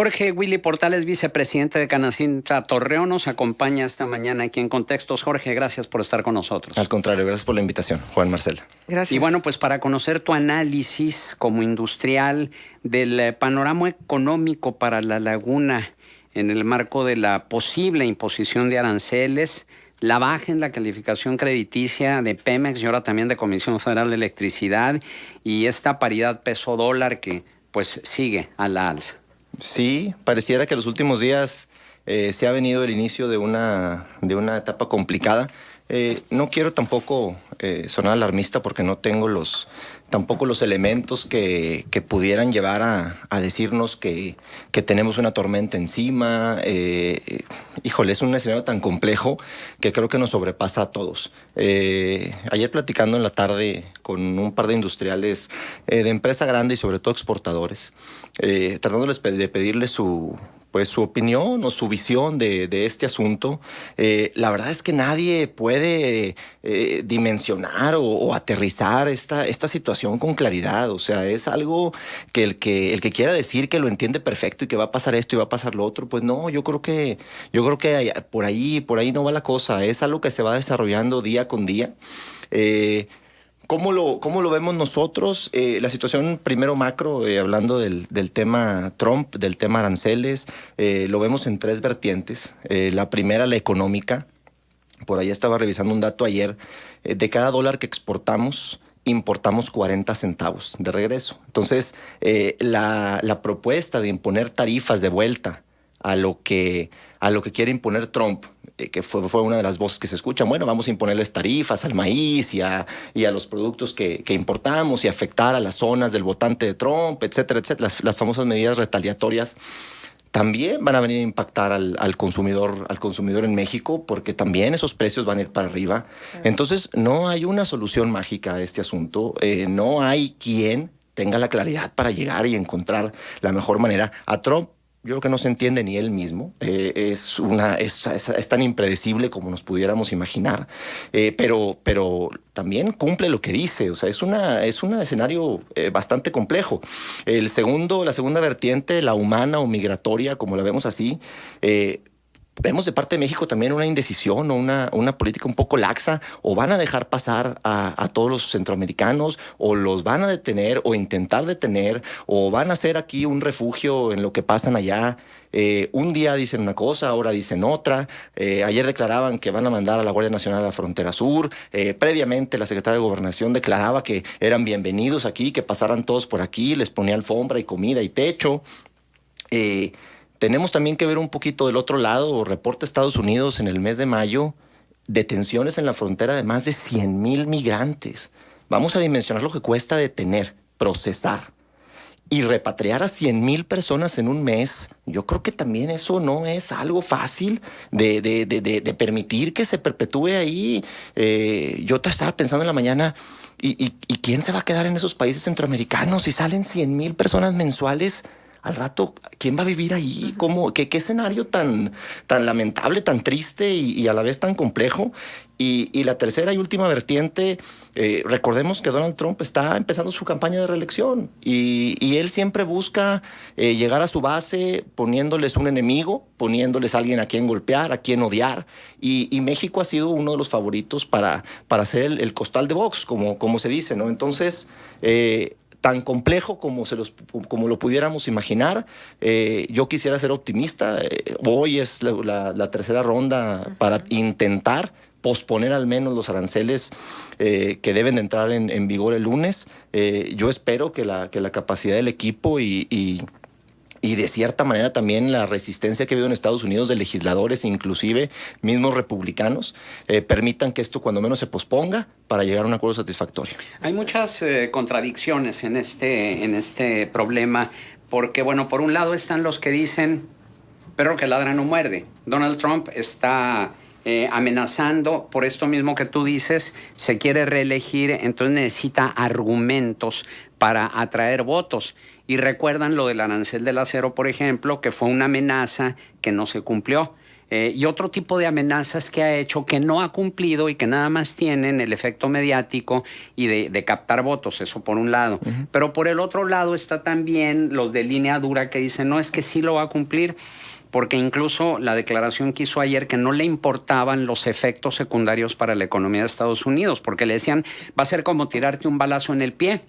Jorge Willy Portales, vicepresidente de Canacintra Torreón, nos acompaña esta mañana aquí en Contextos. Jorge, gracias por estar con nosotros. Al contrario, gracias por la invitación, Juan Marcela. Gracias. Y bueno, pues para conocer tu análisis como industrial del panorama económico para la laguna en el marco de la posible imposición de aranceles, la baja en la calificación crediticia de Pemex y ahora también de Comisión Federal de Electricidad y esta paridad peso-dólar que pues sigue a la alza. Sí, pareciera que los últimos días se ha venido el inicio de una etapa complicada. No quiero tampoco sonar alarmista porque no tengo tampoco los elementos que pudieran llevar a decirnos que tenemos una tormenta encima. Híjole, es un escenario tan complejo que creo que nos sobrepasa a todos. Ayer platicando en la tarde con un par de industriales de empresa grande y sobre todo exportadores, tratándoles de pedirles su opinión o su visión de este asunto. La verdad es que nadie puede dimensionar o aterrizar esta situación con claridad. O sea, es algo que el que quiera decir que lo entiende perfecto y que va a pasar esto y va a pasar lo otro, pues no, yo creo que por ahí no va la cosa. Es algo que se va desarrollando día con día. ¿Cómo lo vemos nosotros? La situación primero macro, hablando del tema Trump, del tema aranceles, lo vemos en tres vertientes. La primera, la económica. Por ahí estaba revisando un dato ayer. De cada dólar que exportamos, importamos 40 centavos de regreso. Entonces, la propuesta de imponer tarifas de vuelta a lo que quiere imponer Trump, que fue una de las voces que se escuchan. Bueno, vamos a imponerles tarifas al maíz y a los productos que importamos y afectar a las zonas del votante de Trump, etcétera, etcétera. Las famosas medidas retaliatorias también van a venir a impactar al consumidor en México, porque también esos precios van a ir para arriba. Entonces, no hay una solución mágica a este asunto. No hay quien tenga la claridad para llegar y encontrar la mejor manera. A Trump, yo creo que no se entiende ni él mismo. Es tan impredecible como nos pudiéramos imaginar. Pero también cumple lo que dice. O sea, es un escenario bastante complejo. La segunda vertiente, la humana o migratoria, como la vemos así, vemos de parte de México también una indecisión o una política un poco laxa. O van a dejar pasar a todos los centroamericanos, o los van a detener o intentar detener, o van a hacer aquí un refugio en lo que pasan allá. Un día dicen una cosa, ahora dicen otra. Ayer declaraban que van a mandar a la Guardia Nacional a la frontera sur. Previamente la secretaria de Gobernación declaraba que eran bienvenidos aquí, que pasaran todos por aquí, les ponía alfombra y comida y techo. Tenemos también que ver un poquito del otro lado. Reporta Estados Unidos en el mes de mayo, detenciones en la frontera de más de 100,000 migrantes. Vamos a dimensionar lo que cuesta detener, procesar y repatriar a 100,000 personas en un mes. Yo creo que también eso no es algo fácil de permitir que se perpetúe ahí. Yo estaba pensando en la mañana, ¿y quién se va a quedar en esos países centroamericanos si salen 100,000 personas mensuales? Al rato, ¿quién va a vivir ahí? ¿Qué escenario tan lamentable, tan triste y a la vez tan complejo? Y la tercera y última vertiente, recordemos que Donald Trump está empezando su campaña de reelección y él siempre busca llegar a su base poniéndoles un enemigo, poniéndoles a alguien a quien golpear, a quien odiar. Y México ha sido uno de los favoritos para ser el costal de box, como se dice, ¿no? Entonces, tan complejo como lo pudiéramos imaginar. Yo quisiera ser optimista. Hoy es la tercera ronda para intentar posponer al menos los aranceles que deben de entrar en vigor el lunes. Yo espero que la capacidad del equipo y de cierta manera también la resistencia que ha habido en Estados Unidos de legisladores, inclusive mismos republicanos, permitan que esto cuando menos se posponga para llegar a un acuerdo satisfactorio. Hay muchas contradicciones en este problema, porque bueno, por un lado están los que dicen, perro que ladra no muerde. Donald Trump está amenazando por esto mismo que tú dices, se quiere reelegir, entonces necesita argumentos para atraer votos. Y recuerdan lo del arancel del acero, por ejemplo, que fue una amenaza que no se cumplió. y otro tipo de amenazas que ha hecho que no ha cumplido y que nada más tienen el efecto mediático y de captar votos, eso por un lado. Pero por el otro lado está también los de línea dura que dicen, no, es que sí lo va a cumplir, porque incluso la declaración que hizo ayer que no le importaban los efectos secundarios para la economía de Estados Unidos, porque le decían, va a ser como tirarte un balazo en el pie.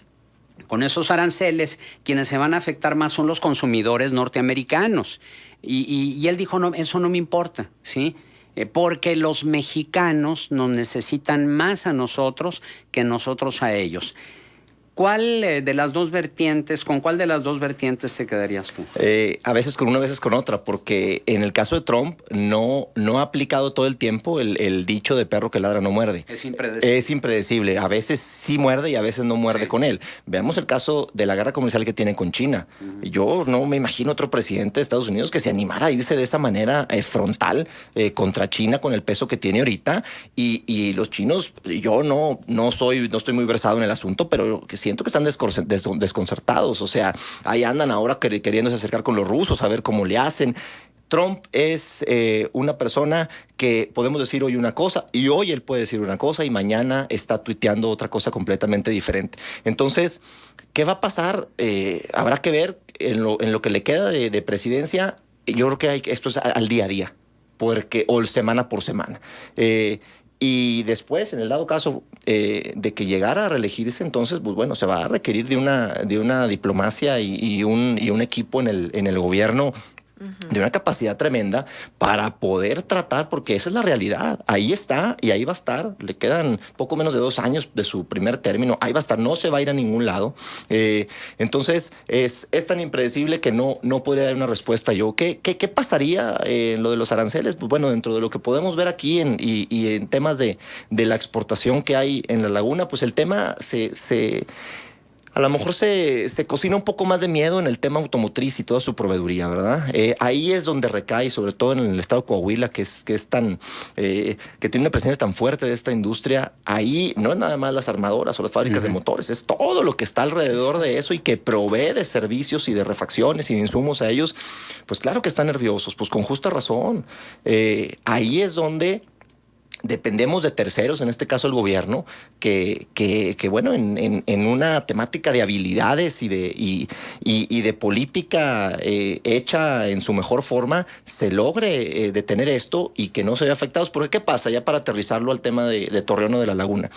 Con esos aranceles, quienes se van a afectar más son los consumidores norteamericanos. Y él dijo, no, eso no me importa, ¿sí? Porque los mexicanos nos necesitan más a nosotros que nosotros a ellos. ¿Cuál de las dos vertientes, con cuál de las dos vertientes te quedarías tú? A veces con una, a veces con otra, porque en el caso de Trump no ha aplicado todo el tiempo el dicho de perro que ladra no muerde. Es impredecible. Es impredecible. A veces sí muerde y a veces no muerde con él. Veamos el caso de la guerra comercial que tiene con China. Yo no me imagino otro presidente de Estados Unidos que se animara a irse de esa manera frontal contra China con el peso que tiene ahorita. Y los chinos, yo no estoy muy versado en el asunto, pero que siento que están desconcertados. O sea, ahí andan ahora queriéndose acercar con los rusos a ver cómo le hacen. Trump es una persona que podemos decir hoy una cosa y hoy él puede decir una cosa y mañana está tuiteando otra cosa completamente diferente. Entonces, ¿qué va a pasar? Habrá que ver en lo que le queda de presidencia. Yo creo que esto es al día a día, o semana por semana. Y después, en el dado caso de que llegara a reelegirse, entonces, pues bueno, se va a requerir de una diplomacia y un equipo en el gobierno de una capacidad tremenda para poder tratar, porque esa es la realidad. Ahí está y ahí va a estar. Le quedan poco menos de 2 años de su primer término. Ahí va a estar, no se va a ir a ningún lado. Entonces, es tan impredecible que no podría dar una respuesta yo. ¿Qué pasaría en lo de los aranceles? Pues bueno, dentro de lo que podemos ver aquí y en temas de la exportación que hay en la laguna, pues el tema a lo mejor se cocina un poco más de miedo en el tema automotriz y toda su proveeduría, ¿verdad? Ahí es donde recae, sobre todo en el estado de Coahuila, que tiene una presencia tan fuerte de esta industria. Ahí no es nada más las armadoras o las fábricas de motores, es todo lo que está alrededor de eso y que provee de servicios y de refacciones y de insumos a ellos. Pues claro que están nerviosos, pues con justa razón. Ahí es donde dependemos de terceros, en este caso el gobierno, que bueno, en una temática de habilidades y de política hecha en su mejor forma, se logre detener esto y que no se vea afectados. Porque ¿qué pasa? Ya para aterrizarlo al tema de Torreón o de la Laguna.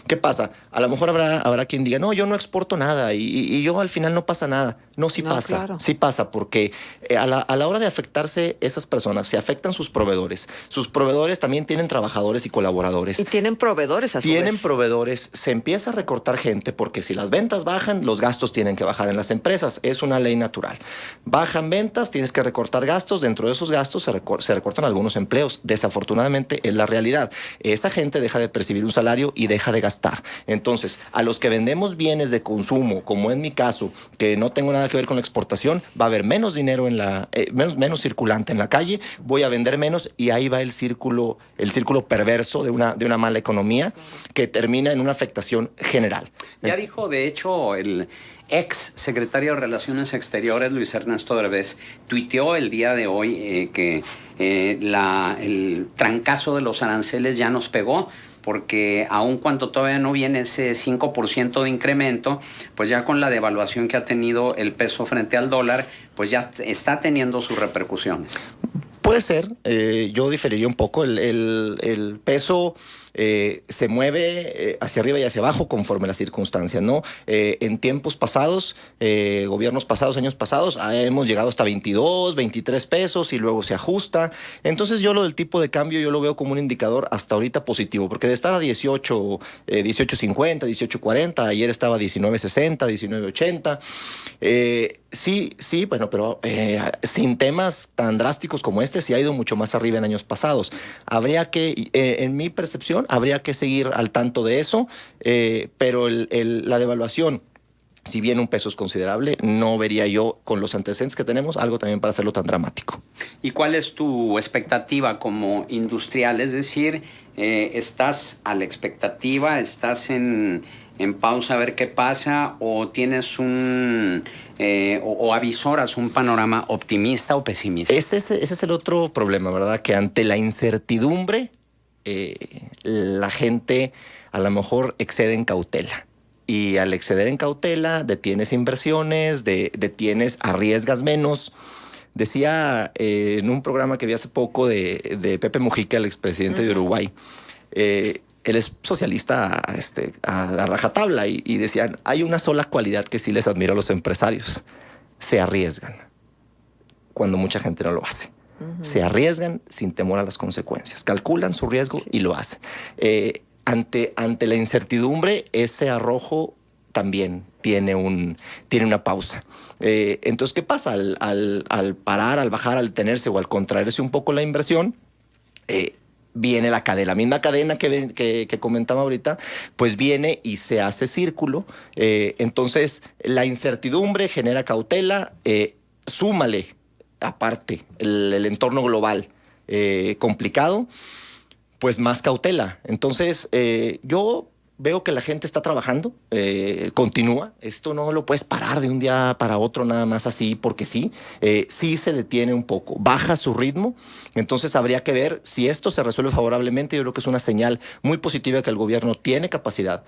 ¿Qué pasa? A lo mejor habrá quien diga, no, yo no exporto nada y yo al final no pasa nada. No, sí pasa. Claro. Sí pasa, porque a la hora de afectarse esas personas, se afectan sus proveedores. Sus proveedores también tienen trabajadores y colaboradores. Y tienen proveedores a su vez. Tienen proveedores, se empieza a recortar gente, porque si las ventas bajan, los gastos tienen que bajar en las empresas. Es una ley natural. Bajan ventas, tienes que recortar gastos. Dentro de esos gastos se recortan algunos empleos. Desafortunadamente es la realidad. Esa gente deja de percibir un salario y deja de gastar. Entonces, a los que vendemos bienes de consumo, como en mi caso, que no tengo nada que ver con la exportación, va a haber menos dinero menos circulante en la calle, voy a vender menos y ahí va el círculo perverso de una mala economía que termina en una afectación general. Ya dijo, de hecho, el ex secretario de Relaciones Exteriores, Luis Ernesto Derbez, tuiteó el día de hoy que el trancazo de los aranceles ya nos pegó, porque aun cuando todavía no viene ese 5% de incremento, pues ya con la devaluación que ha tenido el peso frente al dólar, pues ya está teniendo sus repercusiones. Puede ser, yo diferiría un poco. El peso se mueve hacia arriba y hacia abajo conforme las circunstancias, ¿no? En tiempos pasados, gobiernos pasados, años pasados, hemos llegado hasta 22, 23 pesos y luego se ajusta. Entonces yo lo del tipo de cambio yo lo veo como un indicador hasta ahorita positivo, porque de estar a 18.50, 18.40, ayer estaba a 19.60, 19.80. Sí, bueno, pero sin temas tan drásticos como este, sí ha ido mucho más arriba en años pasados. Habría que, en mi percepción, habría que seguir al tanto de eso, pero la devaluación, si bien un peso es considerable, no vería yo, con los antecedentes que tenemos, algo también para hacerlo tan dramático. ¿Y cuál es tu expectativa como industrial? Es decir, ¿estás a la expectativa? ¿Estás en en pausa a ver qué pasa, o tienes o avisoras un panorama optimista o pesimista? Ese es el otro problema, ¿verdad? Que ante la incertidumbre, la gente a lo mejor excede en cautela. Y al exceder en cautela, detienes inversiones, arriesgas menos. Decía en un programa que vi hace poco de Pepe Mujica, el expresidente de Uruguay, él es socialista a rajatabla y decían, hay una sola cualidad que sí les admiro a los empresarios: se arriesgan cuando mucha gente no lo hace. Se arriesgan sin temor a las consecuencias, calculan su riesgo y lo hacen. Ante la incertidumbre, ese arrojo también tiene una pausa. Entonces, ¿qué pasa? Al parar, al bajar, al detenerse o al contraerse un poco la inversión, viene la misma cadena que comentaba ahorita, pues viene y se hace círculo. Entonces, la incertidumbre genera cautela, súmale aparte el entorno global complicado, pues más cautela. Entonces, yo veo que la gente está trabajando, continúa. Esto no lo puedes parar de un día para otro nada más así porque sí. Sí se detiene un poco, baja su ritmo. Entonces habría que ver si esto se resuelve favorablemente. Yo creo que es una señal muy positiva que el gobierno tiene capacidad,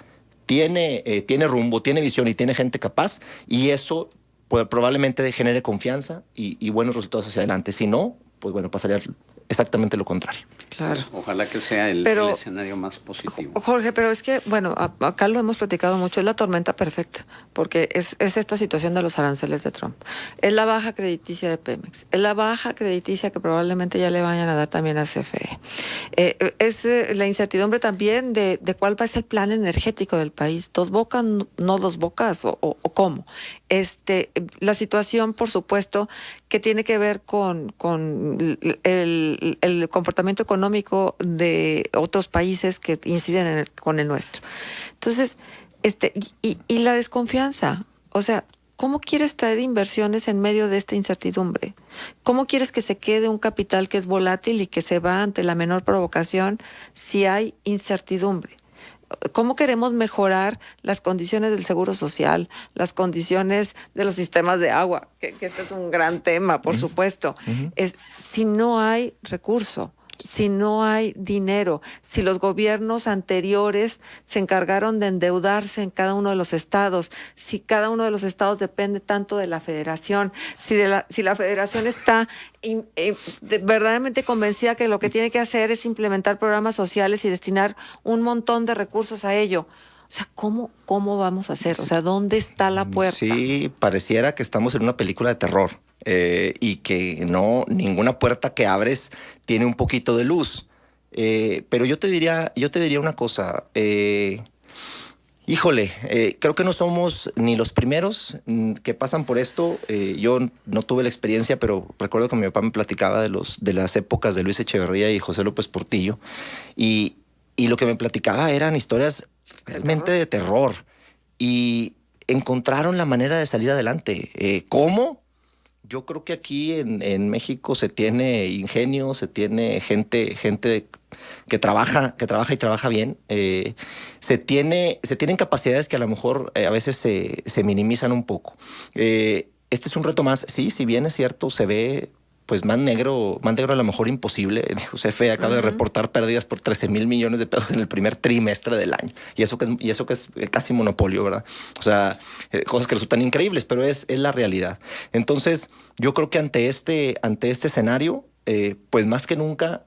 tiene rumbo, tiene visión y tiene gente capaz, y eso pues, probablemente genere confianza y buenos resultados hacia adelante. Si no, pues bueno, pasaría exactamente lo contrario. Claro. Ojalá que sea el escenario más positivo. Jorge, pero es que, bueno, acá lo hemos platicado mucho, es la tormenta perfecta, porque es esta situación de los aranceles de Trump. Es la baja crediticia de Pemex, es la baja crediticia que probablemente ya le vayan a dar también a CFE. Es la incertidumbre también de cuál va a ser el plan energético del país. ¿Dos bocas, no dos bocas, o cómo? La situación, por supuesto, que tiene que ver con el comportamiento económico de otros países que inciden con el nuestro. Entonces, y la desconfianza. O sea, ¿cómo quieres traer inversiones en medio de esta incertidumbre? ¿Cómo quieres que se quede un capital que es volátil y que se va ante la menor provocación si hay incertidumbre? ¿Cómo queremos mejorar las condiciones del seguro social, las condiciones de los sistemas de agua? Que este es un gran tema, por supuesto. Si no hay recurso, si no hay dinero, si los gobiernos anteriores se encargaron de endeudarse en cada uno de los estados, si cada uno de los estados depende tanto de la federación, si la federación está verdaderamente convencida que lo que tiene que hacer es implementar programas sociales y destinar un montón de recursos a ello. O sea, ¿cómo vamos a hacer? O sea, ¿dónde está la puerta? Sí, pareciera que estamos en una película de terror. Y que ninguna puerta que abres tiene un poquito de luz. Pero yo te diría una cosa. Creo que no somos ni los primeros que pasan por esto. Yo no tuve la experiencia, pero recuerdo que mi papá me platicaba de las épocas de Luis Echeverría y José López Portillo. Y lo que me platicaba eran historias realmente de terror. Y encontraron la manera de salir adelante. ¿Cómo? Yo creo que aquí en México se tiene ingenio, se tiene gente que trabaja y trabaja bien. Se tienen capacidades que a lo mejor a veces se minimizan un poco. Este es un reto más. Sí, si bien es cierto, se ve pues más negro a lo mejor imposible. CFE acaba de reportar pérdidas por 13,000 millones de pesos en el primer trimestre del año. Y eso que es casi monopolio, ¿verdad? O sea, cosas que resultan increíbles, pero es la realidad. Entonces, yo creo que ante este escenario, pues más que nunca,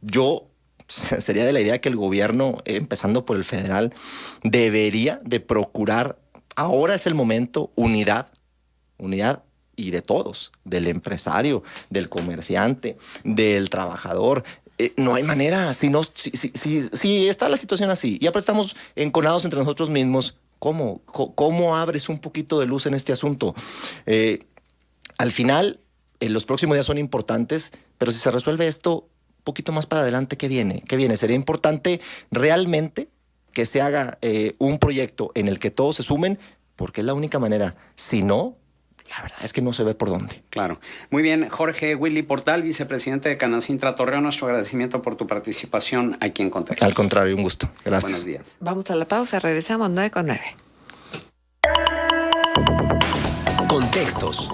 yo sería de la idea que el gobierno, empezando por el federal, debería de procurar, ahora es el momento, unidad y de todos, del empresario, del comerciante, del trabajador. No hay manera, si está la situación así, ya estamos enconados entre nosotros mismos, ¿cómo abres un poquito de luz en este asunto? Al final, los próximos días son importantes, pero si se resuelve esto, un poquito más para adelante, ¿qué viene? Sería importante realmente que se haga un proyecto en el que todos se sumen, porque es la única manera. Si no, la verdad es que no se ve por dónde. Claro. Muy bien, Jorge Willy Portal, vicepresidente de Canacintra Torreón, nuestro agradecimiento por tu participación aquí en Contexto. Al contrario, un gusto. Gracias. Buenos días. Vamos a la pausa, regresamos 9:09. Contextos